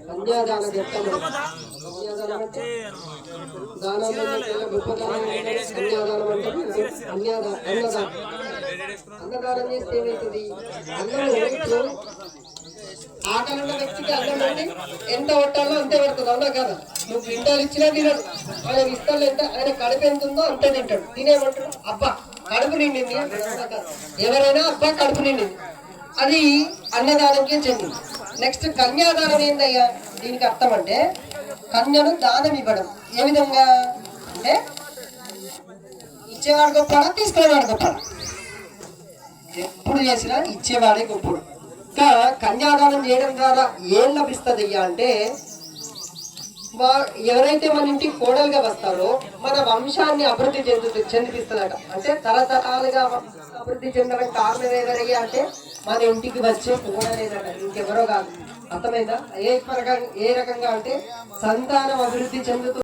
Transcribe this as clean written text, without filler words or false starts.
కన్యాదాన చెప్తాము. కన్యాదానం అంటే దానంలో గొప్ప దానం కన్యాదానం అంటే అన్నదానం. అన్నదానం చేస్తే ఏమవుతుంది? అన్నం ఆకలి ఉన్న వ్యక్తికి అన్నం అంటే ఎంత పట్టాలో అంతే పడుతుంది. అవునా కదా? నువ్వు క్వింటాలు ఇచ్చినా తినడు. ఆయన ఇస్తాలు ఎంత, ఆయన కడుపు ఎంత ఉందో అంతే తింటాడు. తినేమంటాడు అబ్బా కడుపు నిండింది అంటాడు. ఎవరైనా అబ్బా కడుపు నిండింది, అది అన్నదానంకే చెందింది. నెక్స్ట్ కన్యాదానం ఏందయ్యా? దీనికి అర్థం అంటే కన్యను దానం ఇవ్వడం. ఏ విధంగా అంటే ఇచ్చేవాడు గొప్పడా, తీసుకునేవాడు గొప్పడా? ఎప్పుడు చేసినా ఇచ్చేవాడే గొప్పడు. ఇంకా కన్యాదానం చేయడం ద్వారా ఏం లభిస్తుంది అయ్యా అంటే, ఎవరైతే మన ఇంటికి కోడలుగా వస్తారో మన వంశాన్ని అభివృద్ధి చెందిపిస్తున్నాడ. అంటే తరతరాలుగా అభివృద్ధి చెందడం కారణం ఎవరయ్యా అంటే మన ఇంటికి వచ్చే కోడలేదట, ఇంకెవరో కాదు. అర్థమైందా? ఏ రకంగా అంటే సంతానం అభివృద్ధి చెందుతూ